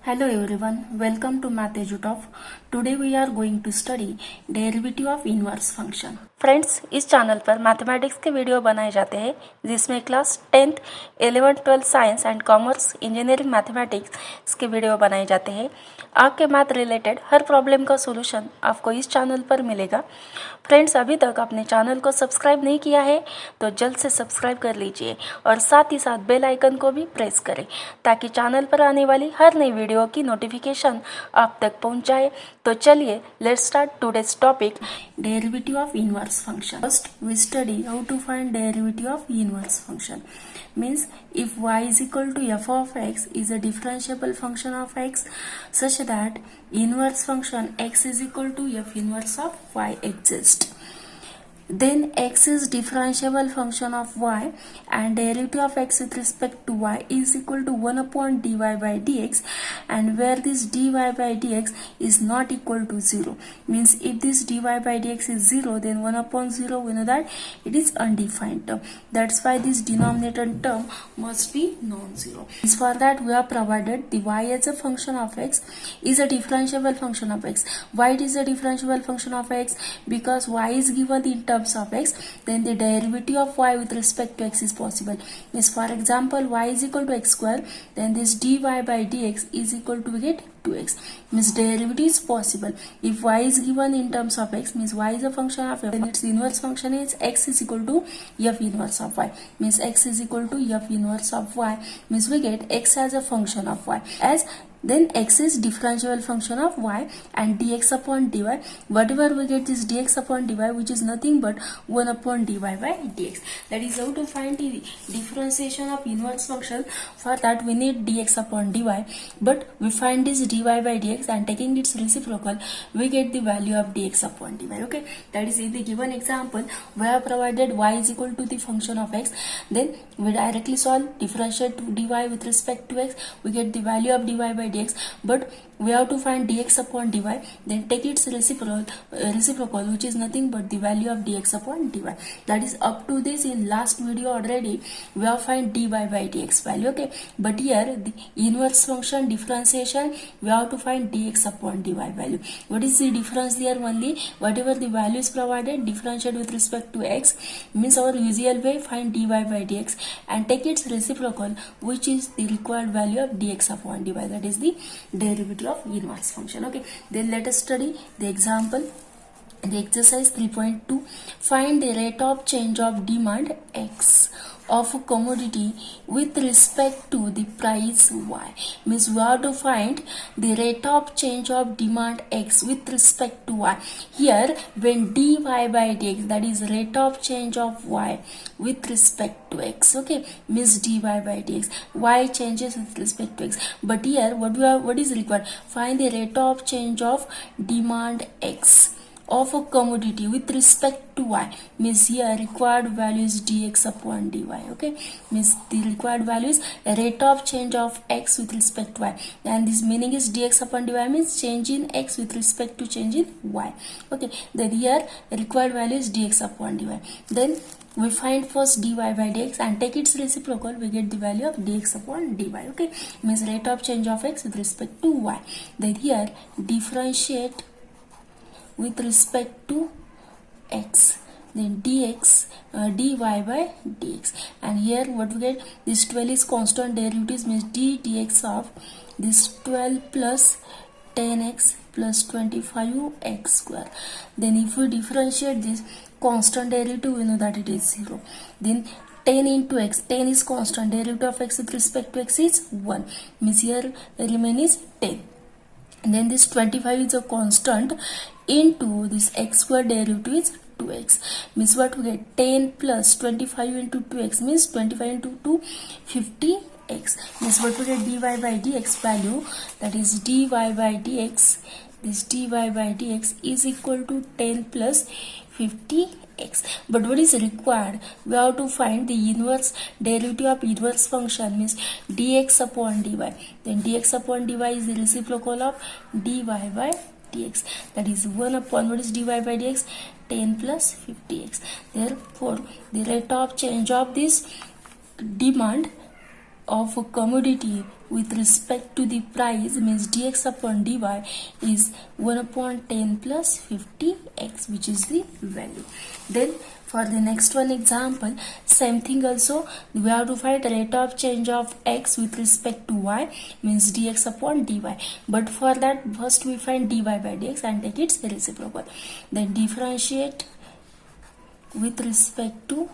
Hello everyone, welcome to Math EduTop. Today we are going to study derivative of inverse function. Friends, इस channel पर mathematics के video बनाए जाते हैं जिसमें class 10th, 11th, 12th science and commerce, engineering mathematics के video बनाए जाते हैं। आपके मैथ रिलेटेड हर प्रॉब्लम का सोल्यूशन आपको इस चैनल पर मिलेगा। फ्रेंड्स, अभी तक अपने चैनल को सब्सक्राइब नहीं किया है तो जल्द से सब्सक्राइब कर लीजिए और साथ ही साथ बेल आइकन को भी प्रेस करें ताकि चैनल पर आने वाली हर नई वीडियो की नोटिफिकेशन आप तक पहुंच जाए। तो चलिए let's start today's topic, derivative of inverse function. First we study how to find derivative of inverse function. Means if y is equal to f of x is a differentiable function of x such that inverse function x is equal to f inverse of y exists. Then x is differentiable function of y and derivative of x with respect to y is equal to 1 upon dy by dx, and where this dy by dx is not equal to 0. Means if this dy by dx is 0, then 1 upon 0 we know that it is undefined term. That's why this denominator term must be non-zero. For that we have provided the y as a function of x is a differentiable function of x. Why it is a differentiable function of x? Because y is given in terms of x, then the derivative of y with respect to x is possible. Means for example y is equal to x square, then this dy by dx is equal to, we get 2x. Means derivative is possible. If y is given in terms of x, means y is a function of f, then its inverse function is x is equal to f inverse of y. Means x is equal to f inverse of y, means we get x as a function of y. As then x is differentiable function of y and dx upon dy. Whatever we get is dx upon dy, which is nothing but 1 upon dy by dx. That is how to find the differentiation of inverse function. For that we need dx upon dy, but we find this dy by dx and taking its reciprocal we get the value of dx upon dy. Okay, that is in the given example we have provided y is equal to the function of x, then we directly solve, differentiate dy with respect to x, we get the value of dy by dx, but we have to find dx upon dy, then take its reciprocal which is nothing but the value of dx upon dy. That is up to this in last video already we have find dy by dx value. Okay, but here the inverse function differentiation we have to find dx upon dy value. What is the difference there? Only whatever the value is provided, differentiate with respect to x, means our usual way, find dy by dx and take its reciprocal which is the required value of dx upon dy. That is the derivative of inverse function. Okay, then let us study the example. The exercise 3.2, find the rate of change of demand x of a commodity with respect to the price y. Means we have to find the rate of change of demand x with respect to y. Here when dy by dx, that is rate of change of y with respect to x. Okay, means dy by dx, y changes with respect to x, but here what is required? Find the rate of change of demand x of a commodity with respect to y. Means here required value is dx upon dy. Okay, means the required value is rate of change of x with respect to y, and this meaning is dx upon dy means change in x with respect to change in y. Okay, then here required value is dx upon dy. Then we find first dy by dx and take its reciprocal, we get the value of dx upon dy. Okay, means rate of change of x with respect to y. Then here differentiate with respect to x, then dx dy by dx, and here what we get, this 12 is constant derivatives, means dx of this 12 plus 10x plus 25x square. Then if we differentiate this constant derivative, we know that it is 0. Then 10 into x, 10 is constant, derivative of x with respect to x is 1, means here remain is 10. And then this 25 is a constant into this x square, derivative is 2x, means what we get, 10 plus 25 into 2x means 25 into 2 50x, means what we get, dy by dx value, that is dy by dx, this dy by dx is equal to 10 plus 50x. But what is required? We have to find the inverse derivative of inverse function, means dx upon dy. Then dx upon dy is the reciprocal of dy by dx, that is 1 upon, what is dy by dx, 10 plus 50x. Therefore the rate of change of this demand of a commodity with respect to the price means dx upon dy is 1 upon 10 plus 50x, which is the value. Then for the next one example, same thing also, we have to find rate of change of x with respect to y means dx upon dy. But for that, first we find dy by dx and take its reciprocal. Then differentiate with respect to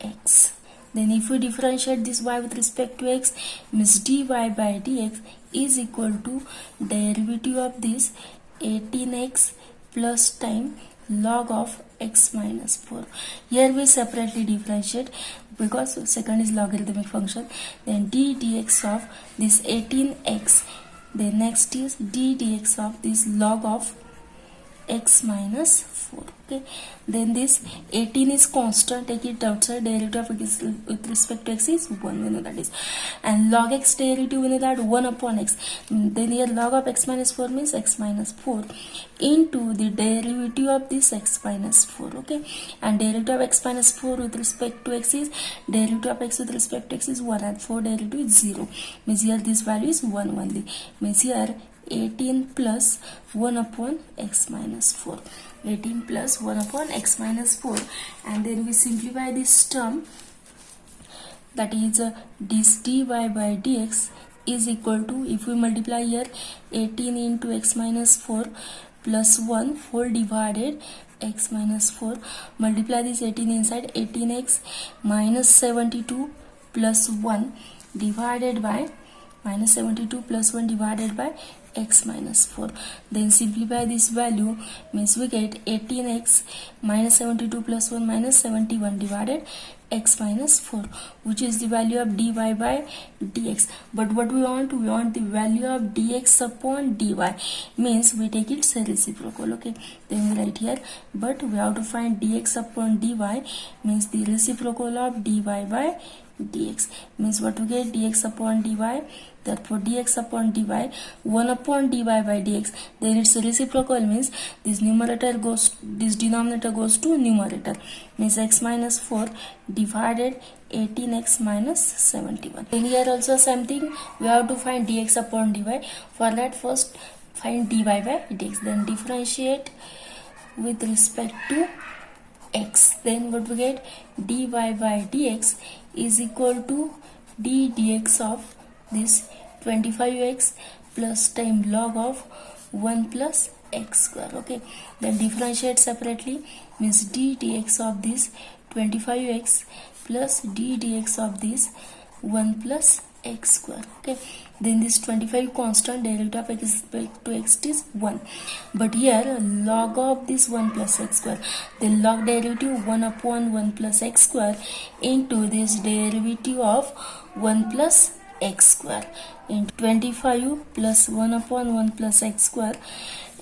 x. Then if we differentiate this y with respect to x means dy by dx is equal to derivative of this 18x plus time log of x minus 4. Here we separately differentiate because second is logarithmic function. Then d dx of this 18x. Then next is d dx of this log of x minus 4. Okay, then this 18 is constant, take it outside, derivative of x with respect to x is 1, we know that is, and log x derivative we know that 1 upon x. Then here log of x minus 4 means x minus 4 into the derivative of this x minus 4. Okay, and derivative of x minus 4 with respect to x is derivative of x with respect to x is 1 and 4 derivative is 0, means here this value is 1 only, means here 18 plus 1 upon x minus 4. 18 plus 1 upon x minus 4, and then we simplify this term, that is this dy by dx is equal to, if we multiply here 18 into x minus 4 plus 1 whole divided x minus 4, multiply this 18 inside, 18x minus 72 plus 1 divided by minus 72 plus 1 divided by x minus 4. Then simplify this value, means we get 18x minus 72 plus 1 minus 71 divided x minus 4, which is the value of dy by dx. But what we want the value of dx upon dy, means we take its reciprocal. Okay, then we write here, but we have to find dx upon dy means the reciprocal of dy by dx, means what we get dx upon dy. Therefore dx upon dy 1 upon dy by dx, then its reciprocal means this denominator goes to numerator, means x minus 4 divided 18x minus 71. Then here also same thing, we have to find dx upon dy. For that, first find dy by dx, then differentiate with respect to x. Then what we get, dy by dx is equal to d dx of this 25x plus time log of 1 plus x square. Okay, then differentiate separately, means d dx of this 25x plus d dx of this 1 plus x square. Okay, then this 25 constant, derivative of x with respect to x is 1, but here log of this 1 plus x square, then log derivative 1 upon 1 plus x square into this derivative of 1 plus x square into 25 plus 1 upon 1 plus x square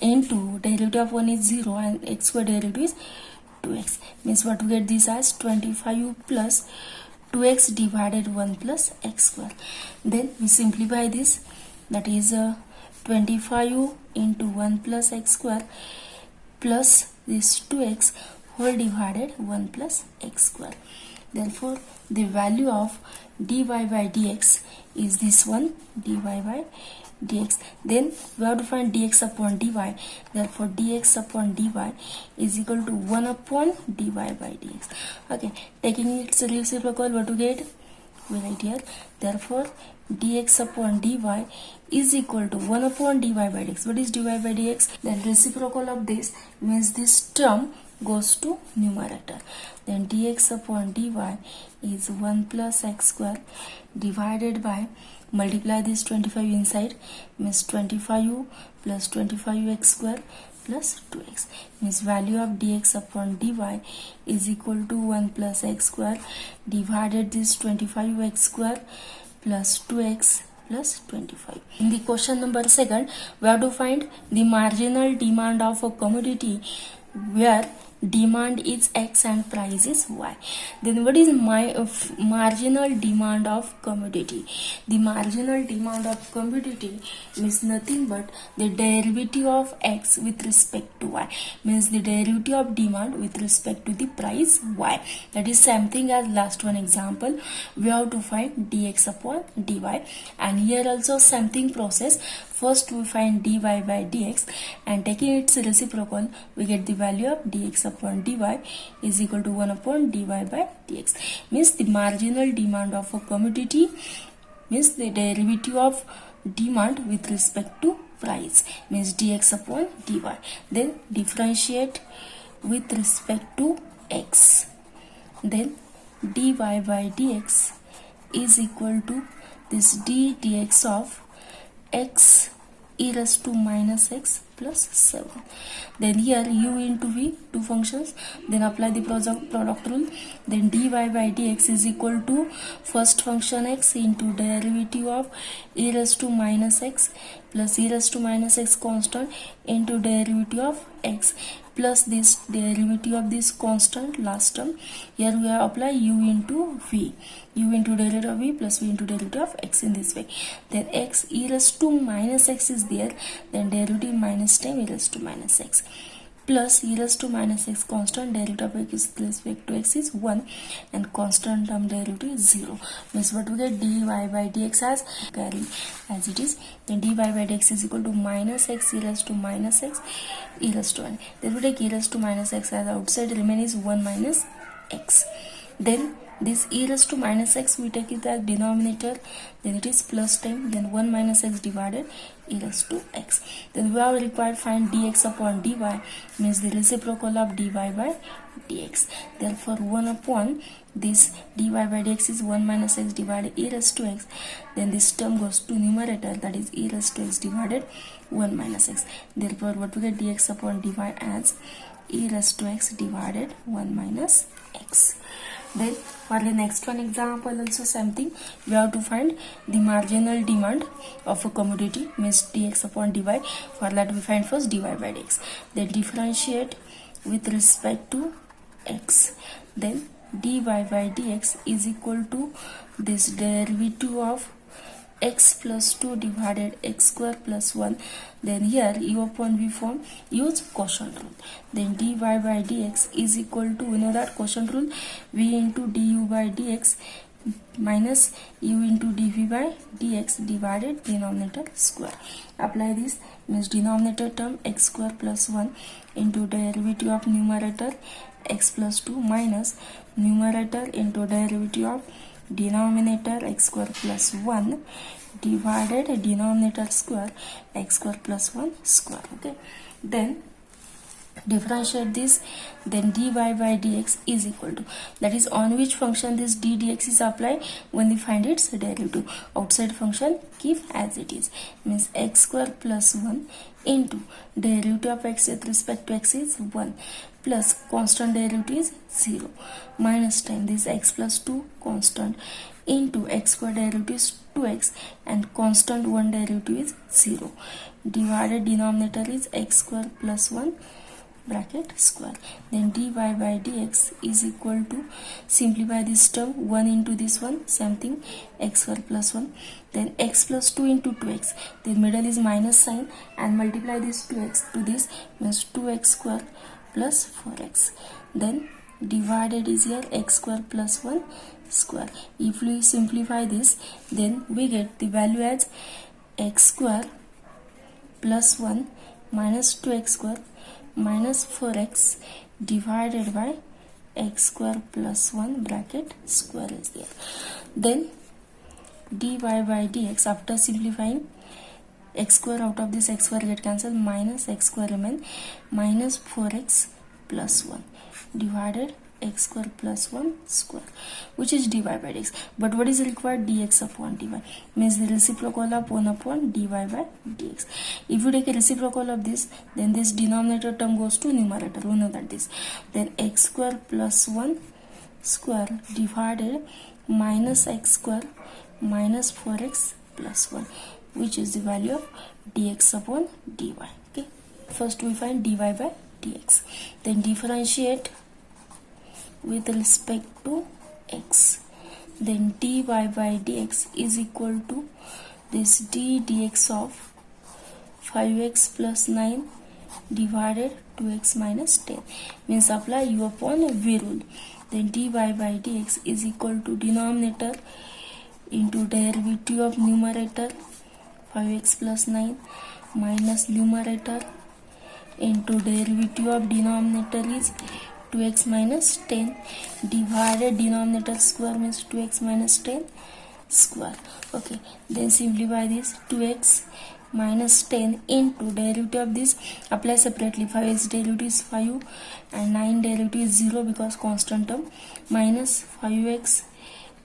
into derivative of 1 is 0 and x square derivative is 2x, means what we get this as 25 plus 2x divided 1 plus x square. Then we simplify this, that is 25 into 1 plus x square plus this 2x whole divided 1 plus x square. Therefore the value of dy by dx is this one, dy by dx. Then we have to find dx upon dy, therefore dx upon dy is equal to 1 upon dy by dx. Okay, taking its reciprocal, what to get, we write here, therefore dx upon dy is equal to 1 upon dy by dx. What is dy by dx? Then reciprocal of this means this term goes to numerator, then dx upon dy is 1 plus x square divided by, multiply this 25 inside, means 25 plus 25x square plus 2x, means value of dx upon dy is equal to 1 plus x square divided this 25x square plus 2x plus 25. In the question number 2, we have to find the marginal demand of a commodity where demand is X and price is Y. Then what is my marginal demand of commodity? The marginal demand of commodity means nothing but the derivative of X with respect to Y, means the derivative of demand with respect to the price Y. That is same thing as last one example. We have to find dx upon dy, and here also something process. First we find dy by dx, and taking its reciprocal we get the value of dx upon dy is equal to 1 upon dy by dx. Means the marginal demand of a commodity means the derivative of demand with respect to price, means dx upon dy. Then differentiate with respect to x, then dy by dx is equal to this d dx of x e raised to minus x plus 7. Then here u into v, two functions, then apply the product rule. Then dy by dx is equal to first function x into derivative of e raised to minus x plus e raised to minus x constant into derivative of x plus this derivative of this constant last term. Here we apply u into v, u into derivative of v plus v into derivative of x in this way. Then x e raised to minus x is there, then derivative minus time e raised to minus x plus e raised to minus x constant derivative of x with respect to x is 1 and constant term derivative is 0. Means what we get, dy by dx as carry as it is. Then dy by dx is equal to minus x e raised to minus x e raised to 1. Then we take e raised to minus x as outside, remain is 1 minus x. Then this e raised to minus x we take it as denominator, then it is plus time, then 1 minus x divided e raised to x. Then we have required find dx upon dy, means the reciprocal of dy by dx. Therefore 1 upon this dy by dx is 1 minus x divided e raised to x. Then this term goes to numerator, that is e raised to x divided 1 minus x. Therefore what we get, dx upon dy as e raised to x divided 1 minus x. Then for the next one example also same thing, we have to find the marginal demand of a commodity, means dx upon dy. For that we find first dy by dx, then differentiate with respect to x, then dy by dx is equal to this derivative of x plus 2 divided x square plus 1. Then here u upon v form, use quotient rule. Then dy by dx is equal to, we know that quotient rule, v into du by dx minus u into dv by dx divided denominator square. Apply this, means denominator term x square plus 1 into derivative of numerator x plus 2 minus numerator into derivative of denominator x square plus 1 divided denominator square x square plus 1 square. Okay, then differentiate this, then dy by dx is equal to, that is on which function this d dx is applied, when we find its derivative. Outside function keep as it is, means x square plus 1 into derivative of x with respect to x is 1 plus constant derivative is 0 minus time this x plus 2 constant into x square derivative is 2x and constant 1 derivative is 0 divided denominator is x square plus 1 bracket square. Then dy by dx is equal to, simplify this term, 1 into this one, same thing, x square plus 1, then x plus 2 into 2x, the middle is minus sign, and multiply this 2x to this, means 2x square plus 4x. Then divided is here x square plus 1 square. If we simplify this, then we get the value as x square plus 1 minus 2x square minus 4x divided by x square plus 1 bracket square is there. Then dy by dx, after simplifying, x square out of this x square get cancelled, minus x square remain, minus 4x plus 1 divided x square plus 1 square, which is dy by dx. But what is required, dx upon dy, means the reciprocal of 1 upon dy by dx. If you take a reciprocal of this, then this denominator term goes to numerator, we know that this. Then x square plus 1 square divided minus x square minus 4x plus 1, which is the value of dx upon dy. Okay, first we find dy by dx. Then differentiate with respect to x. Then dy by dx is equal to this d dx of 5x plus 9 divided 2x minus 10. Means apply u upon v rule. Then dy by dx is equal to denominator into derivative of numerator 5x plus 9 minus numerator into derivative of denominator is 2x minus 10 divided denominator square means 2x minus 10 square. Okay, then simplify this 2x minus 10 into derivative of this, apply separately. 5x derivative is 5 and 9 derivative is 0 because constant term, minus 5x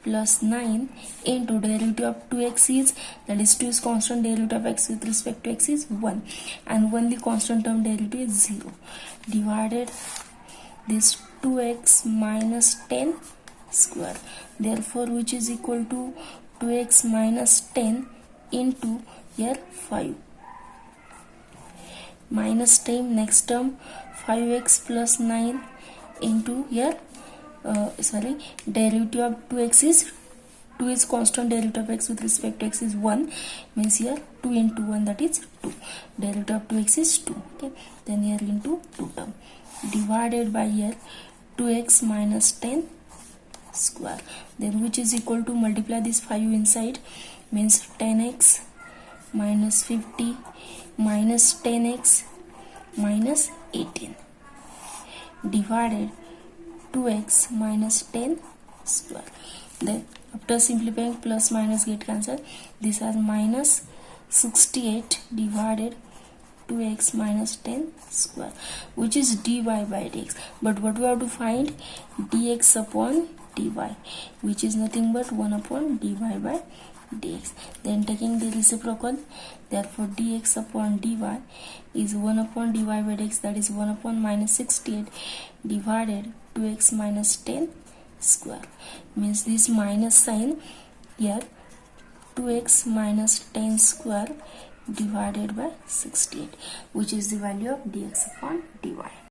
plus 9 into derivative of 2x is, that is 2 is constant, derivative of x with respect to x is 1 and 1 the constant term derivative is 0 divided this 2x minus 10 square. Therefore which is equal to 2x minus 10 into here 5 minus 10, next term 5x plus 9 into here derivative of 2x is 2 is constant, derivative of x with respect to x is 1 means here 2 into 1 that is 2, derivative of 2x is 2. Okay, then here into 2 term divided by here 2x minus 10 square, then which is equal to, multiply this 5 inside means 10x minus 50 minus 10x minus 18 divided 2x minus 10 square. Then after simplifying plus minus get cancelled, these are minus 68 divided 2x minus 10 square, which is dy by dx. But what we have to find, dx upon dy, which is nothing but 1 upon dy by dx. Then taking the reciprocal, therefore dx upon dy is 1 upon dy by dx, that is 1 upon minus 68 divided 2x minus 10 square. Means this minus sign here, 2x minus 10 square divided by 68, which is the value of dx upon dy.